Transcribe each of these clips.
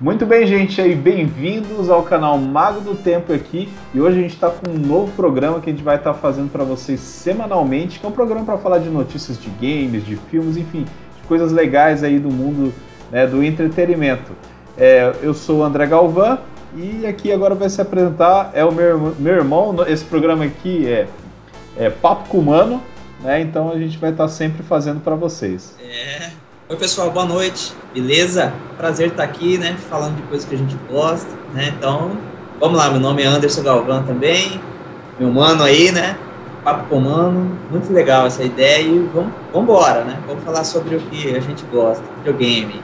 Muito bem, gente, aí bem-vindos ao canal Mago do Tempo aqui, e hoje a gente está com um novo programa que a gente vai estar fazendo para vocês semanalmente, que é um programa para falar de notícias de games, de filmes, enfim, de coisas legais aí do mundo, né, do entretenimento. Eu sou o André Galvão e aqui agora vai se apresentar o meu irmão. Esse programa aqui é Papo com Mano, né, então a gente vai estar sempre fazendo para vocês. Oi pessoal, boa noite, beleza? Prazer estar aqui, né, falando de coisas que a gente gosta, né, então, vamos lá, meu nome é Anderson Galvão também, meu mano aí, né, Papo com Mano, muito legal essa ideia e vamos embora, né, vamos falar sobre o que a gente gosta, videogame.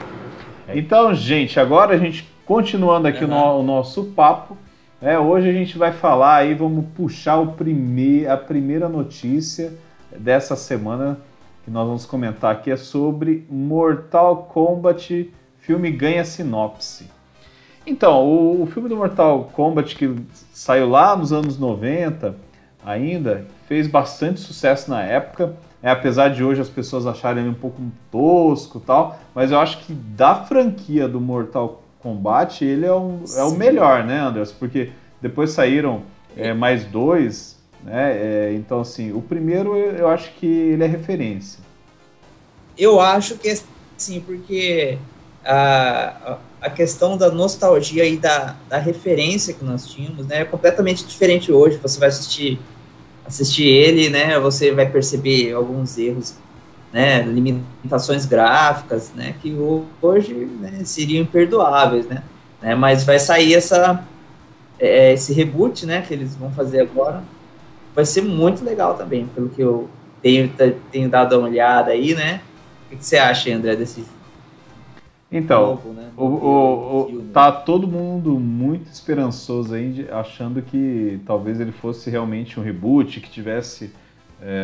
Então, gente, agora a gente, continuando aqui o nosso papo, hoje a gente vai falar aí, vamos puxar a primeira notícia dessa semana, que nós vamos comentar aqui, é sobre Mortal Kombat, filme ganha sinopse. Então, o filme do Mortal Kombat, que saiu lá nos anos 90 ainda, fez bastante sucesso na época, apesar de hoje as pessoas acharem ele um pouco tosco e tal, mas eu acho que da franquia do Mortal Kombat, ele é o melhor, né, Anderson? Porque depois saíram mais dois, né? Então, assim, o primeiro eu acho que ele é referência. Eu acho que é sim, porque a questão da nostalgia e da referência que nós tínhamos, né, é completamente diferente hoje. Você vai assistir ele, né, você vai perceber alguns erros, né, limitações gráficas, né, que hoje, né, seriam imperdoáveis, né, mas vai sair esse reboot, né, que eles vão fazer agora. Vai ser muito legal também, pelo que eu tenho dado uma olhada aí, né? O que você acha, André, desse então, novo, né? Tá todo mundo muito esperançoso aí, achando que talvez ele fosse realmente um reboot, que tivesse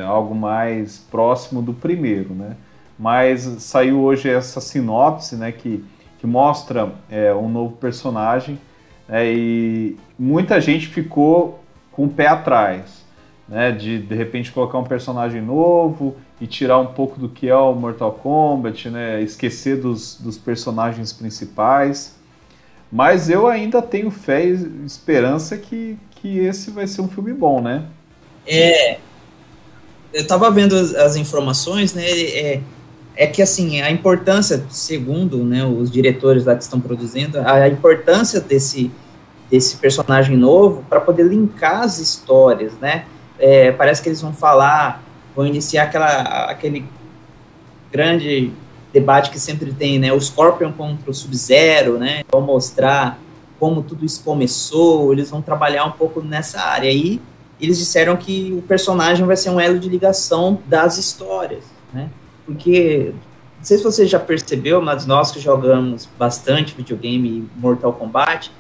algo mais próximo do primeiro, né? Mas saiu hoje essa sinopse, né, que mostra um novo personagem, e muita gente ficou com o pé atrás, né, de repente colocar um personagem novo e tirar um pouco do que é o Mortal Kombat, né, esquecer dos personagens principais. Mas eu ainda tenho fé e esperança que esse vai ser um filme bom, né? Eu tava vendo as informações, né, que assim, a importância, segundo, né, os diretores lá que estão produzindo, a importância desse personagem novo para poder linkar as histórias, né? Parece que eles vão iniciar aquele grande debate que sempre tem, né? O Scorpion contra o Sub-Zero, né? Vão mostrar como tudo isso começou, eles vão trabalhar um pouco nessa área. E eles disseram que o personagem vai ser um elo de ligação das histórias, né? Porque, não sei se você já percebeu, mas nós que jogamos bastante videogame e Mortal Kombat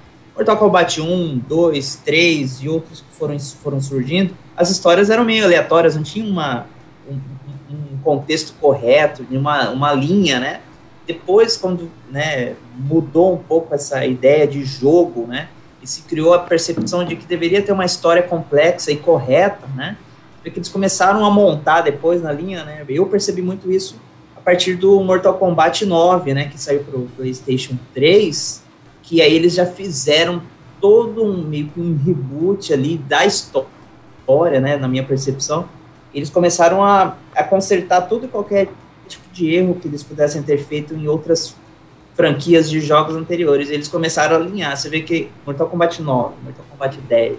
1, 2, 3 e outros que foram surgindo, as histórias eram meio aleatórias, não tinha um contexto correto, uma linha, né? Depois, quando, né, mudou um pouco essa ideia de jogo, né, e se criou a percepção de que deveria ter uma história complexa e correta, né, porque eles começaram a montar depois na linha, né, eu percebi muito isso a partir do Mortal Kombat 9, né, que saiu para o PlayStation 3, que aí eles já fizeram todo meio que um reboot ali da história, né, na minha percepção. Eles começaram a consertar todo e qualquer tipo de erro que eles pudessem ter feito em outras franquias de jogos anteriores. Eles começaram a alinhar. Você vê que Mortal Kombat 9, Mortal Kombat 10,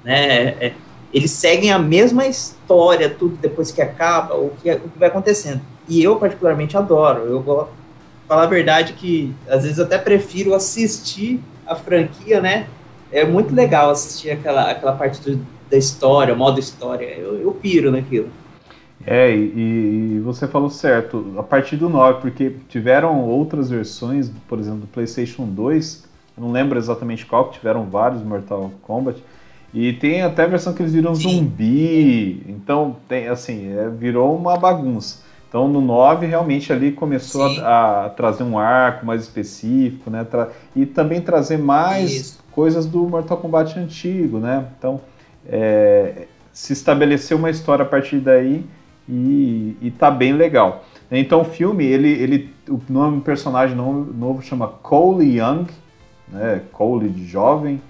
né, eles seguem a mesma história, tudo depois que acaba, o que vai acontecendo. E eu particularmente adoro. Eu gosto, falar a verdade, que às vezes eu até prefiro assistir a franquia, né? É muito legal assistir aquela parte da história, o modo história. Eu piro naquilo. E você falou certo, a partir do 9, porque tiveram outras versões, por exemplo, do PlayStation 2, eu não lembro exatamente qual, que tiveram vários Mortal Kombat, e tem até a versão que eles viram zumbi, então tem, assim, virou uma bagunça. Então no 9 realmente ali começou a trazer um arco mais específico, né? E também trazer mais coisas do Mortal Kombat antigo, né? Então se estabeleceu uma história a partir daí e tá bem legal. Então o filme, o nome do personagem novo chama Cole Young, né, Cole de jovem,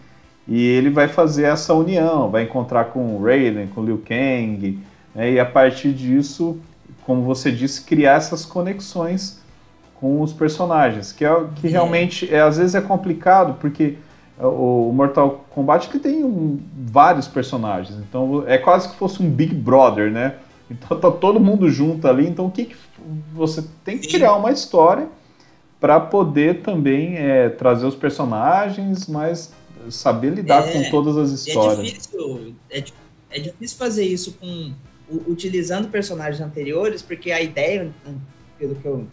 e ele vai fazer essa união, vai encontrar com o Raiden, com o Liu Kang, né, e a partir disso, como você disse, criar essas conexões com os personagens, que realmente às vezes é complicado, porque o Mortal Kombat que tem vários personagens, então é quase que fosse um Big Brother, né? Então tá todo mundo junto ali, então o que você tem que criar uma história para poder também trazer os personagens, mas saber lidar com todas as histórias. É difícil fazer isso utilizando personagens anteriores, porque a ideia, pelo que eu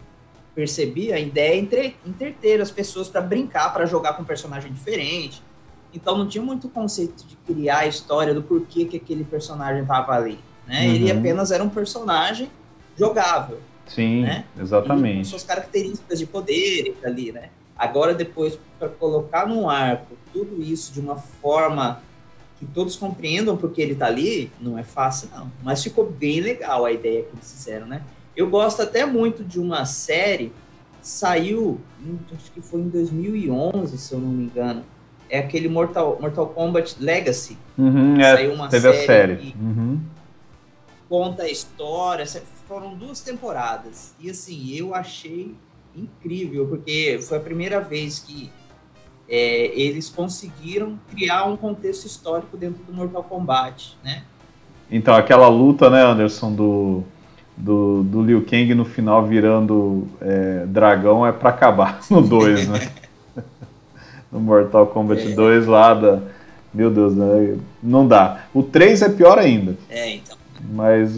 percebi, a ideia é entreter as pessoas para brincar, para jogar com um personagem diferente. Então não tinha muito conceito de criar a história do porquê que aquele personagem estava ali, né? Ele apenas era um personagem jogável. Sim, né? Exatamente. E com suas características de poderes ali, né? Agora, depois, para colocar num arco tudo isso de uma forma que todos compreendam porque ele tá ali, não é fácil, não. Mas ficou bem legal a ideia que eles fizeram, né? Eu gosto até muito de uma série, saiu, acho que foi em 2011, se eu não me engano, é aquele Mortal Kombat Legacy. Saiu uma série que conta a história, foram 2 temporadas, e assim, eu achei incrível, porque foi a primeira vez que eles conseguiram criar um contexto histórico dentro do Mortal Kombat, né? Então, aquela luta, né, Anderson, do Liu Kang no final virando dragão é pra acabar no 2, né? No Mortal Kombat 2 lá meu Deus, né? Não dá. O 3 é pior ainda. Então. Mas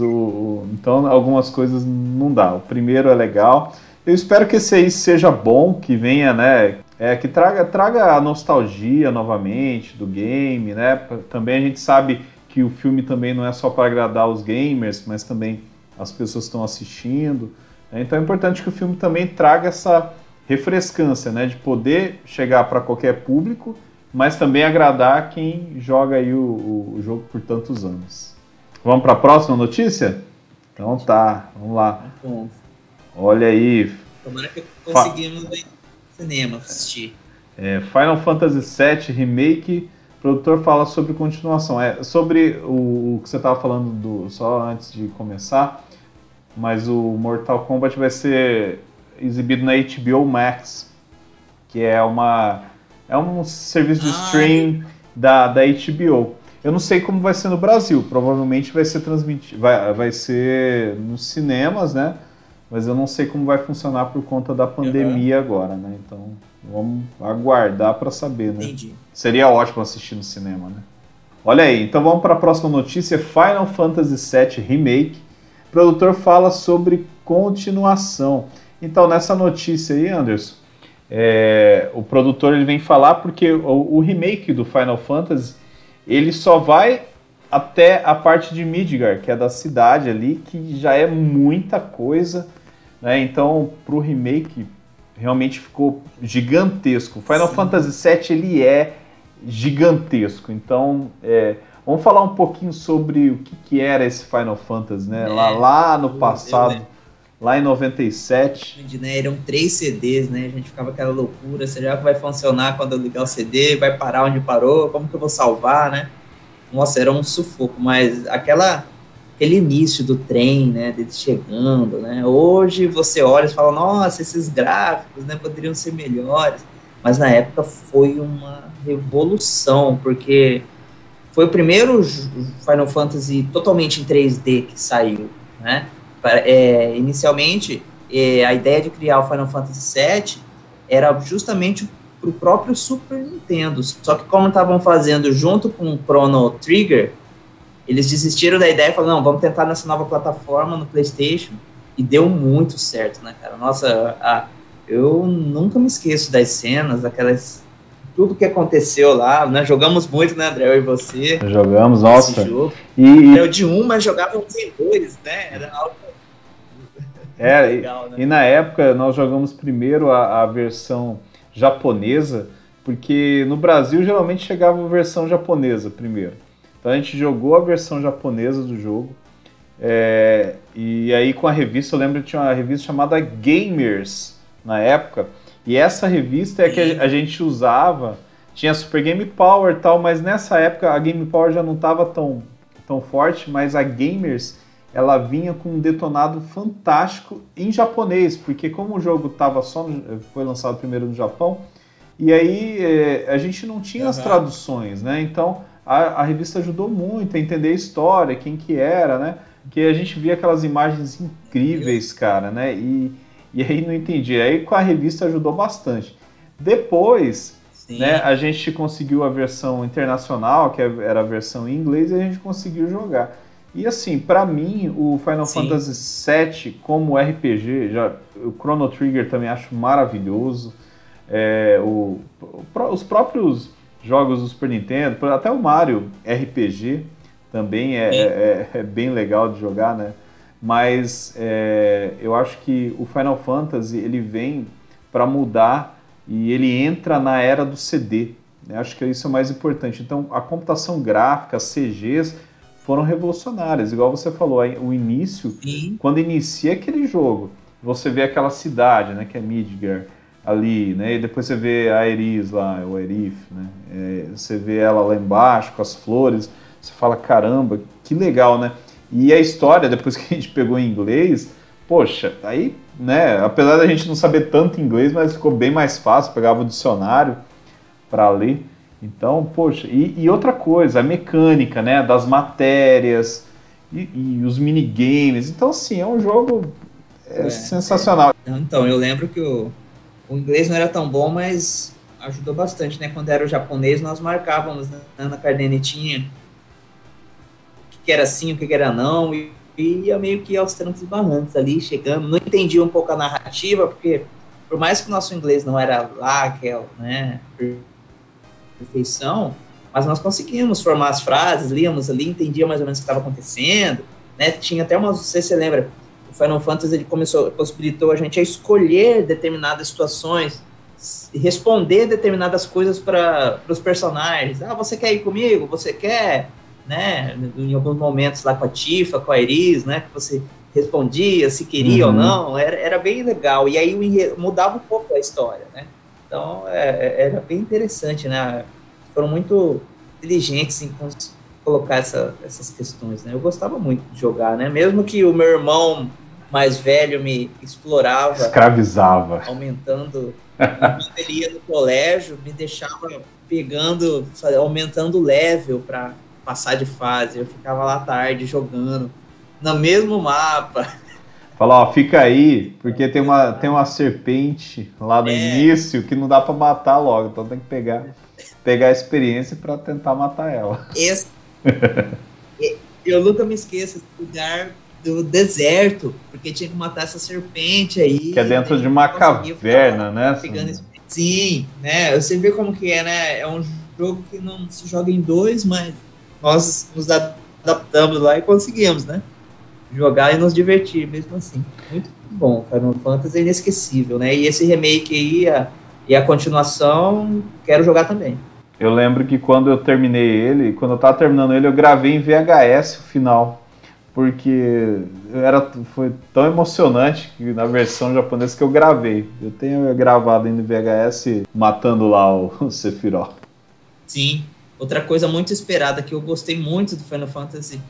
então algumas coisas não dá. O primeiro é legal. Eu espero que esse aí seja bom, que venha, né? Que traga a nostalgia novamente do game, né? Também a gente sabe que o filme também não é só para agradar os gamers, mas também as pessoas que estão assistindo. Então é importante que o filme também traga essa refrescância, né? De poder chegar para qualquer público, mas também agradar quem joga aí o jogo por tantos anos. Vamos para a próxima notícia? Então tá, vamos lá. Bom. Olha aí. Tomara que conseguimos ir no cinema assistir. Final Fantasy VII Remake, o produtor fala sobre continuação. Sobre o que você estava falando só antes de começar, mas o Mortal Kombat vai ser exibido na HBO Max, que é um serviço de stream da HBO. Eu não sei como vai ser no Brasil, provavelmente vai ser transmitido, vai ser nos cinemas, né? Mas eu não sei como vai funcionar por conta da pandemia agora, né? Então vamos aguardar para saber, né? Entendi. Seria ótimo assistir no cinema, né? Olha aí, então vamos para a próxima notícia. Final Fantasy VII Remake. O produtor fala sobre continuação. Então nessa notícia aí, Anderson, o produtor ele vem falar porque o remake do Final Fantasy ele só vai até a parte de Midgar, que é da cidade ali, que já é muita coisa, né? Então, pro remake, realmente ficou gigantesco. Final Fantasy VII, ele é gigantesco. Então, vamos falar um pouquinho sobre o que era esse Final Fantasy, né? Lá no passado, lá em 97. Eram 3 CDs, né? A gente ficava aquela loucura. Será que vai funcionar quando eu ligar o CD? Vai parar onde parou? Como que eu vou salvar, né? Nossa, era um sufoco, mas aquele início do trem, né? Deles chegando, né? Hoje você olha e fala, nossa, esses gráficos, né? Poderiam ser melhores. Mas na época foi uma revolução, porque foi o primeiro Final Fantasy totalmente em 3D que saiu, né? Inicialmente, a ideia de criar o Final Fantasy VII era justamente para o próprio Super Nintendo, só que como estavam fazendo junto com o Chrono Trigger, eles desistiram da ideia e falaram, não, vamos tentar nessa nova plataforma no PlayStation, e deu muito certo, né, cara? Nossa, eu nunca me esqueço das cenas, tudo que aconteceu lá, né? Jogamos muito, né, André, eu e você. Jogamos, nossa. Jogo. Era de 1, mas jogávamos em 2, né? Era algo legal, né? E na época nós jogamos primeiro a versão japonesa, porque no Brasil geralmente chegava a versão japonesa primeiro. Então a gente jogou a versão japonesa do jogo, e aí com a revista, eu lembro que tinha uma revista chamada Gamers na época, E essa revista é que a gente usava, tinha Super Game Power e tal, mas nessa época a Game Power já não estava tão forte, mas a Gamers, ela vinha com um detonado fantástico em japonês, porque como o jogo foi lançado primeiro no Japão, e aí a gente não tinha as traduções, né? Então a revista ajudou muito a entender a história, quem que era, né? Porque a gente via aquelas imagens incríveis, cara, né? E aí não entendi. Aí com a revista ajudou bastante. Depois, né, a gente conseguiu a versão internacional, que era a versão em inglês, e a gente conseguiu jogar. E assim, pra mim, o Final Fantasy VII como RPG, o Chrono Trigger também acho maravilhoso. Os próprios jogos do Super Nintendo, até o Mario RPG também é bem legal de jogar, né? Mas eu acho que o Final Fantasy ele vem para mudar e ele entra na era do CD, né? Acho que isso é o mais importante. Então a computação gráfica, as CGs foram revolucionárias, igual você falou, o início, quando inicia aquele jogo, você vê aquela cidade, né, que é Midgar ali, né, e depois você vê a Aeris lá, o Aerith, né, você vê ela lá embaixo com as flores, você fala, caramba, que legal, né? E a história, depois que a gente pegou em inglês, poxa, aí, né, apesar da gente não saber tanto inglês, mas ficou bem mais fácil, pegava o dicionário para ler. Então, poxa, e outra coisa, a mecânica, né, das matérias e os minigames. Então, assim, é um jogo sensacional. Então, eu lembro que o inglês não era tão bom, mas ajudou bastante, né? Quando era o japonês, nós marcávamos, né, na cadernetinha o que era sim, o que era não, e ia meio que aos trancos e barrancos ali, chegando. Não entendia um pouco a narrativa, porque por mais que o nosso inglês não era lá aquela, né, perfeição, mas nós conseguimos formar as frases, líamos ali, entendia mais ou menos o que estava acontecendo, né? Tinha até não sei se você lembra, o Final Fantasy ele possibilitou a gente a escolher determinadas situações, responder determinadas coisas para os personagens. Ah, você quer ir comigo? Você quer, né? Em alguns momentos lá com a Tifa, com a Aeris, né? Que você respondia se queria ou não, era bem legal, e aí mudava um pouco a história, né? Então, era bem interessante, né? Foram muito inteligentes em colocar essas questões, né? Eu gostava muito de jogar, né? Mesmo que o meu irmão mais velho me explorava. Escravizava. Aumentando. Ele ia no colégio, me deixava aumentando o level para passar de fase. Eu ficava lá à tarde jogando no mesmo mapa. Fala, ó, fica aí, porque tem uma serpente lá no início que não dá pra matar logo, então tem que pegar a experiência pra tentar matar ela. Eu nunca me esqueço do lugar do deserto, porque tinha que matar essa serpente aí. Que é dentro de uma caverna, né? Sim, né? Você vê como que é, né? É um jogo que não se joga em dois, mas nós nos adaptamos lá e conseguimos, né? Jogar e nos divertir, mesmo assim. Muito bom, Final Fantasy é inesquecível, né? E esse remake aí, e a continuação, quero jogar também. Eu lembro que quando eu tava terminando ele, eu gravei em VHS o final, porque foi tão emocionante que na versão japonesa que eu gravei. Eu tenho gravado em VHS matando lá o Sephiroth. Sim, outra coisa muito esperada que eu gostei muito do Final Fantasy,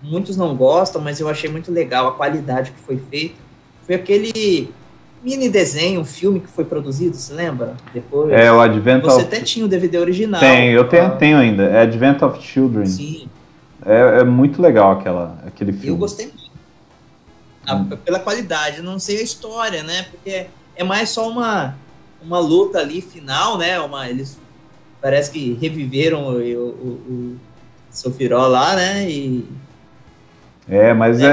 muitos não gostam, mas eu achei muito legal a qualidade que foi feita. Foi aquele mini desenho, um filme que foi produzido, você lembra? Depois. O Advent Você até tinha o DVD original. Eu tenho ainda. É Advent of Children. Sim. É muito legal aquele filme. Eu gostei muito. Pela qualidade, não sei a história, né? Porque é mais só uma luta ali final, né? Eles parece que reviveram o Sephiroth lá, né? E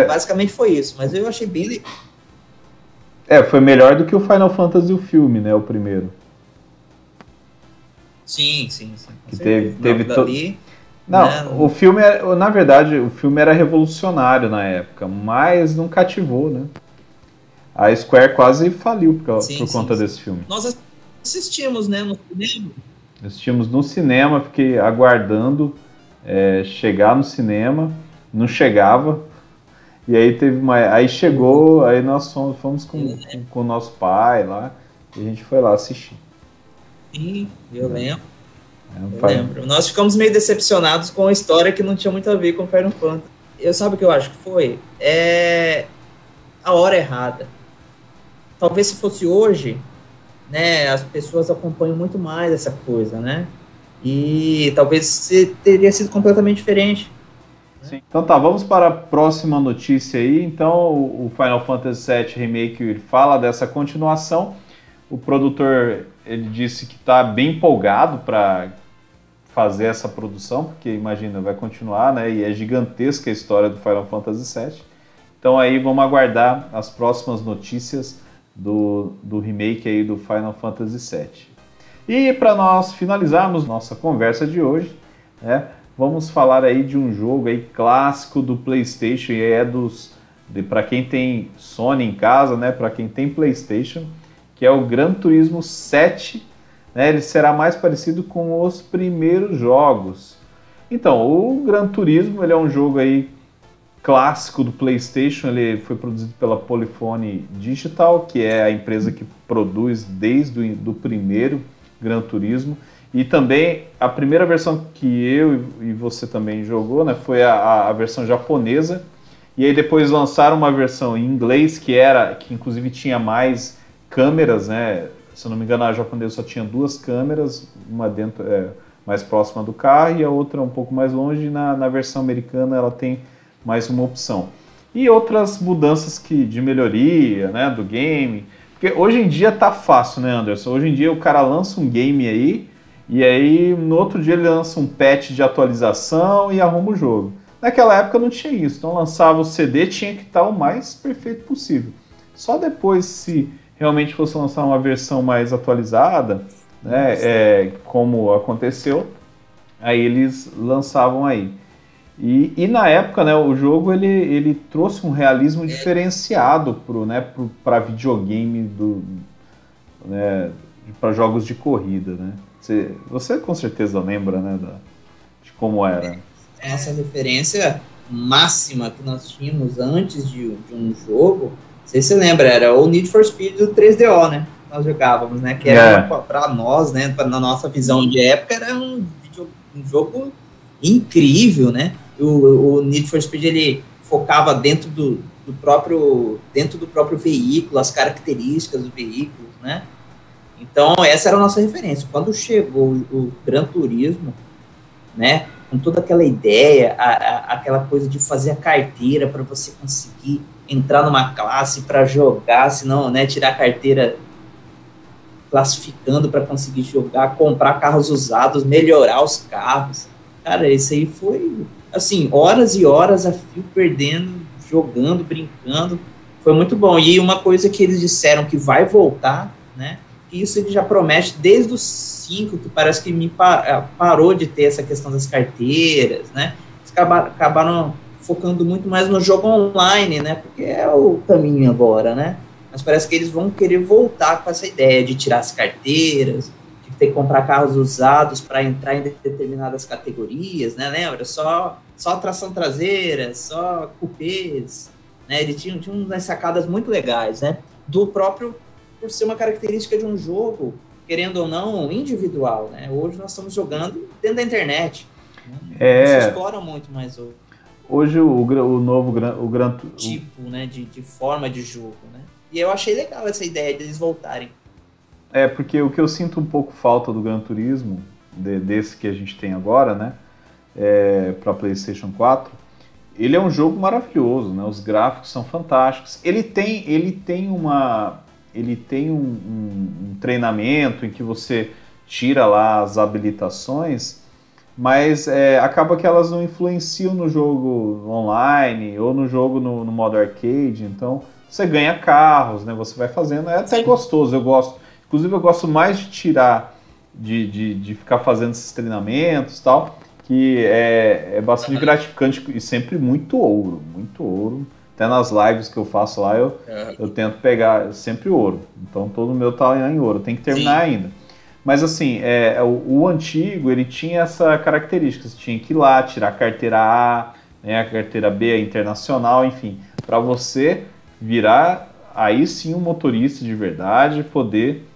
basicamente foi isso, mas eu achei bem legal. Foi melhor do que o Final Fantasy, o filme, né? O primeiro. Sim. Que teve Não, né? O filme, na verdade, o filme era revolucionário na época, mas não cativou, né? A Square quase faliu por conta desse filme. Nós assistimos, né, no cinema. Assistimos no cinema, fiquei aguardando chegar no cinema, não chegava. E aí aí chegou, aí nós fomos com o nosso pai lá. e a gente foi lá assistir. Sim, eu lembro. Eu lembro. Nós ficamos meio decepcionados com a história que não tinha muito a ver com Final Fantasy. Eu sabe o que eu acho que foi? A hora errada. Talvez se fosse hoje, né, as pessoas acompanham muito mais essa coisa, né? E talvez teria sido completamente diferente. Sim. Então tá, vamos para a próxima notícia aí. Então o Final Fantasy VII Remake fala dessa continuação. O produtor, ele disse que está bem empolgado para fazer essa produção, porque imagina, vai continuar, né? E é gigantesca a história do Final Fantasy VII. Então aí vamos aguardar as próximas notícias do remake aí do Final Fantasy VII. E para nós finalizarmos nossa conversa de hoje, né, vamos falar aí de um jogo aí clássico do PlayStation, e para quem tem Sony em casa, né, para quem tem PlayStation, que é o Gran Turismo 7, né, ele será mais parecido com os primeiros jogos. Então, o Gran Turismo, ele é um jogo aí clássico do PlayStation, ele foi produzido pela Polyphony Digital, que é a empresa que produz desde o primeiro Gran Turismo, e também a primeira versão que eu e você também jogou, né, foi a versão japonesa, e aí depois lançaram uma versão em inglês, que inclusive tinha mais câmeras, né, se eu não me engano a japonesa só tinha 2 câmeras, uma dentro, mais próxima do carro e a outra um pouco mais longe, e na versão americana ela tem mais uma opção. E outras mudanças de melhoria, né, do game. Porque hoje em dia tá fácil, né, Anderson? Hoje em dia o cara lança um game aí, e aí no outro dia ele lança um patch de atualização e arruma o jogo. Naquela época não tinha isso, então lançava o CD, tinha que estar o mais perfeito possível. Só depois, se realmente fosse lançar uma versão mais atualizada, né, como aconteceu, aí eles lançavam aí. E na época, né, o jogo ele trouxe um realismo diferenciado para videogame, né, para jogos de corrida, né? Você com certeza lembra, né, de como era. Essa referência máxima que nós tínhamos antes de um jogo, não sei se você lembra, era o Need for Speed do 3DO, né? Nós jogávamos, né? Que era para nós, né, na nossa visão de época, era um jogo incrível, né? O Need for Speed, ele focava dentro do próprio veículo, as características do veículo, né? Então, essa era a nossa referência. Quando chegou o Gran Turismo, né, com toda aquela ideia, aquela coisa de fazer a carteira para você conseguir entrar numa classe para jogar, senão, né, tirar a carteira classificando para conseguir jogar, comprar carros usados, melhorar os carros. Cara, isso aí foi, assim, horas e horas a fio perdendo, jogando, brincando. Foi muito bom. E uma coisa que eles disseram que vai voltar, né? Isso ele já promete desde os 5, que parece que parou de ter essa questão das carteiras, né? Eles acabaram focando muito mais no jogo online, né? Porque é o caminho agora, né? Mas parece que eles vão querer voltar com essa ideia de tirar as carteiras, de ter que comprar carros usados para entrar em determinadas categorias, né? Lembra? Só tração traseira, só cupês, né? Ele tinha umas sacadas muito legais, né? Do próprio, por ser uma característica de um jogo, querendo ou não, individual, né? Hoje nós estamos jogando dentro da internet. Né? Isso explora muito mais hoje o novo tipo, né, de forma de jogo, né? E eu achei legal essa ideia de eles voltarem. Porque o que eu sinto um pouco falta do Gran Turismo, desse que a gente tem agora, né, para PlayStation 4, ele é um jogo maravilhoso, né? Os gráficos são fantásticos. Ele tem um treinamento em que você tira lá as habilitações, mas acaba que elas não influenciam no jogo online ou no jogo no modo arcade. Então você ganha carros, né? Você vai fazendo, é até gostoso, eu gosto. Inclusive eu gosto mais de tirar, de ficar fazendo esses treinamentos e tal, que é bastante gratificante e sempre muito ouro. Até nas lives que eu faço lá, eu tento pegar sempre ouro. Então todo o meu tá em ouro, tem que terminar ainda. Mas assim, o antigo, ele tinha essa característica, você tinha que ir lá, tirar a carteira A, né, a carteira B, a internacional, enfim, para você virar aí sim um motorista de verdade, poder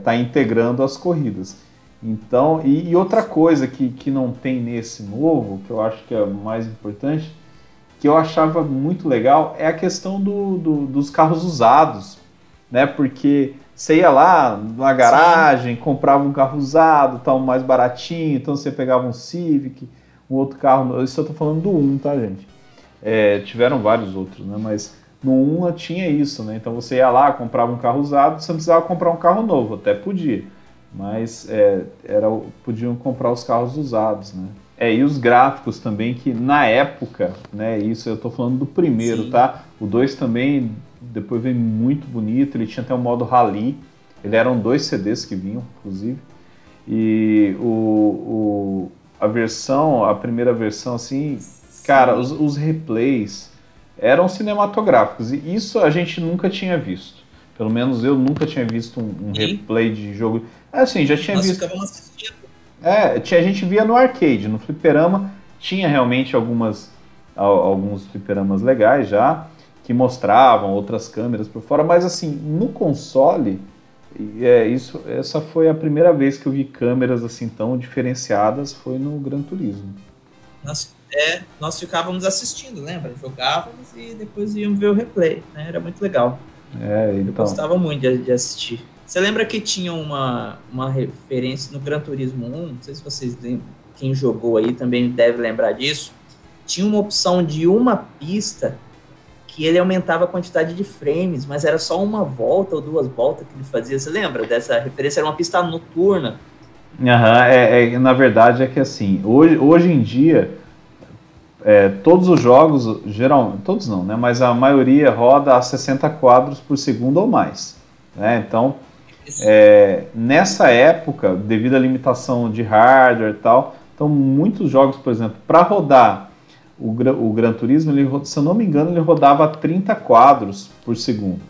tá integrando as corridas. Então, e outra coisa que não tem nesse novo, que eu acho que é mais importante, que eu achava muito legal, é a questão dos carros usados, né? Porque você ia lá na garagem, comprava um carro usado, tal, mais baratinho, então você pegava um Civic, um outro carro, isso eu tô falando do 1, tá, gente? Tiveram vários outros, né? Mas no 1 tinha isso, né? Então você ia lá, comprava um carro usado, você não precisava comprar um carro novo, até podia, mas podiam comprar os carros usados, né? E os gráficos também, que na época, né, isso eu tô falando do primeiro, sim, tá? O 2 também, depois veio muito bonito, ele tinha até um modo rally, eram 2 CDs que vinham, inclusive, e a primeira versão, assim, cara, os replays eram cinematográficos, e isso a gente nunca tinha visto, pelo menos eu nunca tinha visto um replay de jogo, assim, já tinha visto... a gente via no arcade, no fliperama tinha realmente alguns fliperamas legais já, que mostravam outras câmeras por fora, mas assim, no console, essa foi a primeira vez que eu vi câmeras assim tão diferenciadas, foi no Gran Turismo. Nós ficávamos assistindo, lembra? Jogávamos e depois íamos ver o replay, né? Era muito legal. Então... Eu gostava muito de assistir. Você lembra que tinha uma referência no Gran Turismo 1? Não sei se vocês lembram, quem jogou aí também deve lembrar disso. Tinha uma opção de uma pista que ele aumentava a quantidade de frames, mas era só uma volta ou 2 voltas que ele fazia. Você lembra dessa referência? Era uma pista noturna. Na verdade é que assim, hoje em dia, todos os jogos, todos não, né? Mas a maioria roda a 60 quadros por segundo ou mais, né? Então... nessa época, devido à limitação de hardware e tal, então muitos jogos, por exemplo, para rodar o Gran Turismo, se eu não me engano, ele rodava a 30 quadros por segundo.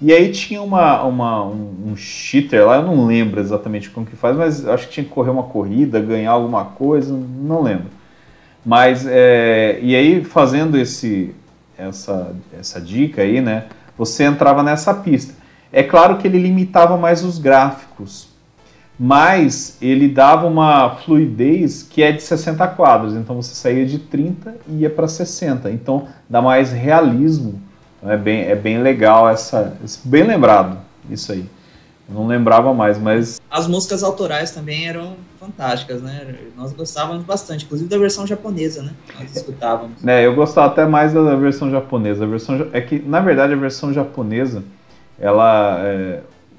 E aí tinha um cheater lá, eu não lembro exatamente como que faz, mas acho que tinha que correr uma corrida, ganhar alguma coisa, não lembro. Mas, e aí fazendo essa dica aí, né, você entrava nessa pista. É claro que ele limitava mais os gráficos, mas ele dava uma fluidez que é de 60 quadros, então você saía de 30 e ia para 60, então dá mais realismo, é bem legal, bem lembrado isso aí, eu não lembrava mais, mas... As músicas autorais também eram fantásticas, né, nós gostávamos bastante, inclusive da versão japonesa, né, nós escutávamos. Eu gostava até mais da versão japonesa, é que na verdade a versão japonesa,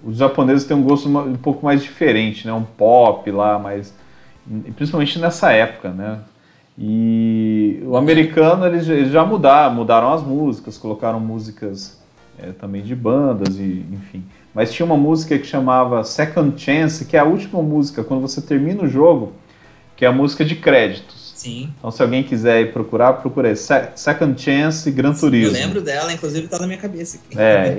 os japoneses têm um gosto um pouco mais diferente, né? Um pop lá, mas principalmente nessa época, né? E o americano, eles já mudaram as músicas, colocaram músicas também de bandas, enfim. Mas tinha uma música que chamava Second Chance, que é a última música, quando você termina o jogo, que é a música de créditos. Sim. Então, se alguém quiser ir procurar, procura aí. Second Chance Gran Turismo. Eu lembro dela, inclusive tá na minha cabeça aqui.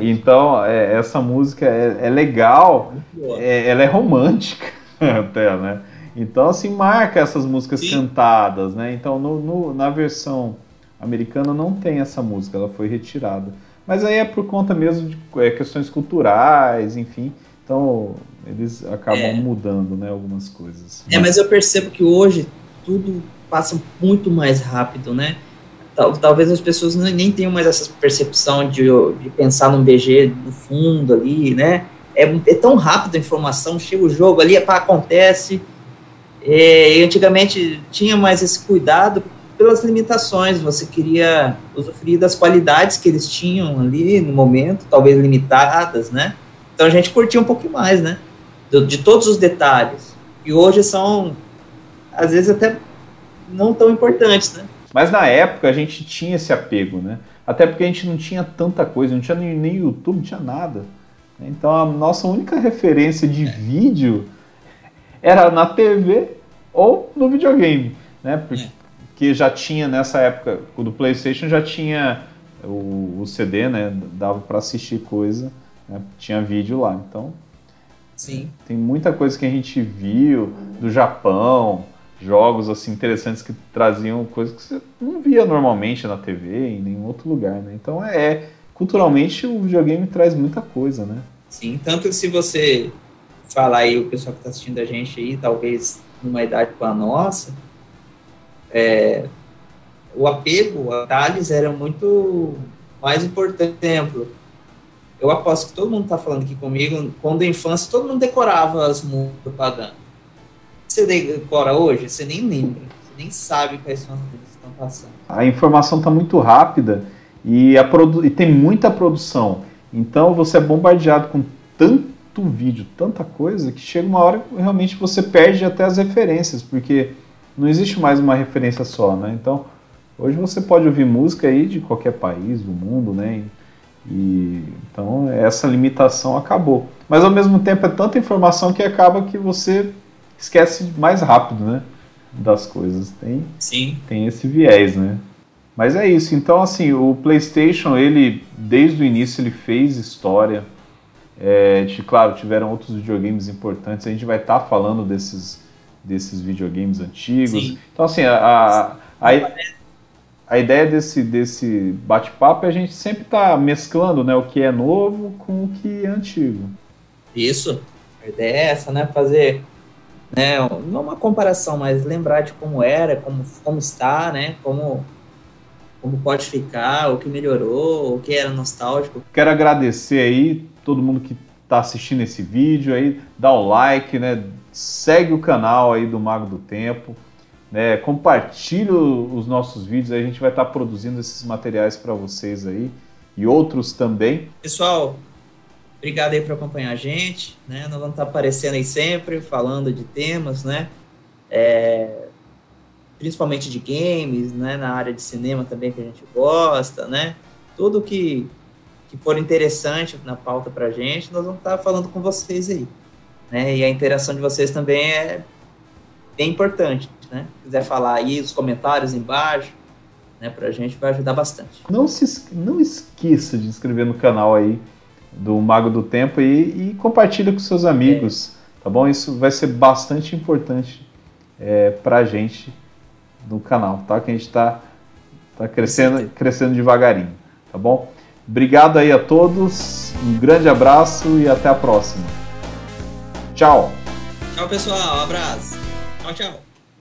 Então, essa música é legal, ela é romântica até, né? Então, assim, marca essas músicas cantadas, né? Então, na versão americana não tem essa música, ela foi retirada. Mas aí é por conta mesmo de questões culturais, enfim. Então, eles acabam mudando, né, algumas coisas. Mas eu percebo que hoje tudo passa muito mais rápido, né? Talvez as pessoas nem tenham mais essa percepção de pensar num BG do fundo ali, né? É tão rápido a informação, chega o jogo ali, acontece. Antigamente tinha mais esse cuidado pelas limitações, você queria usufruir das qualidades que eles tinham ali no momento, talvez limitadas, né? Então a gente curtia um pouco mais, né? De todos os detalhes. E hoje são, às vezes, até não tão importantes, né? Mas na época a gente tinha esse apego, né? Até porque a gente não tinha tanta coisa, não tinha nem YouTube, não tinha nada. Então a nossa única referência de vídeo era na TV ou no videogame, né? Porque já tinha nessa época, o do PlayStation já tinha o CD, né? Dava para assistir coisa, né? Tinha vídeo lá. Então, sim, tem muita coisa que a gente viu do Japão, jogos assim interessantes que traziam coisas que você não via normalmente na TV, em nenhum outro lugar, né? Então culturalmente o videogame traz muita coisa, né? Sim, tanto que se você falar aí, o pessoal que está assistindo a gente aí, talvez numa idade com a nossa, o apego a detalhes era muito mais importante. Por exemplo, eu aposto que todo mundo está falando aqui comigo, quando da infância, todo mundo decorava as músicas propaganda. Você decora hoje, você nem lembra, você nem sabe quais são as coisas que estão passando. A informação está muito rápida e tem muita produção. Então você é bombardeado com tanto vídeo, tanta coisa, que chega uma hora que realmente você perde até as referências, porque não existe mais uma referência só, né? Então, hoje você pode ouvir música aí de qualquer país do mundo, né? Então, essa limitação acabou. Mas, ao mesmo tempo, é tanta informação que acaba que você esquece mais rápido, né? Das coisas. Tem esse viés, né? Mas é isso. Então, assim, o PlayStation, ele, desde o início, ele fez história. Claro, tiveram outros videogames importantes. A gente vai estar falando desses videogames antigos. Sim. Então, assim, a ideia desse bate-papo é a gente sempre estar mesclando, né, o que é novo com o que é antigo. Isso. A ideia é essa, né? Fazer, né, não uma comparação, mas lembrar de como era, como está, né? Como pode ficar, o que melhorou, o que era nostálgico. Quero agradecer aí todo mundo que está assistindo esse vídeo aí, dá o like, né? Segue o canal aí do Mago do Tempo, né? Compartilha os nossos vídeos, aí a gente vai estar produzindo esses materiais para vocês aí e outros também. Pessoal, obrigado aí por acompanhar a gente, né? Nós vamos estar aparecendo aí sempre, falando de temas, né? Principalmente de games, né? Na área de cinema também que a gente gosta, né? Tudo que for interessante na pauta pra gente, nós vamos estar falando com vocês aí, né? E a interação de vocês também é bem importante, né? Se quiser falar aí, os comentários embaixo, né? Pra gente vai ajudar bastante. Não esqueça de se inscrever no canal aí do Mago do Tempo e compartilha com seus amigos, tá bom? Isso vai ser bastante importante pra gente no canal, tá? Que a gente tá crescendo devagarinho, tá bom? Obrigado aí a todos, um grande abraço e até a próxima. Tchau! Tchau, pessoal, um abraço. Tchau, tchau.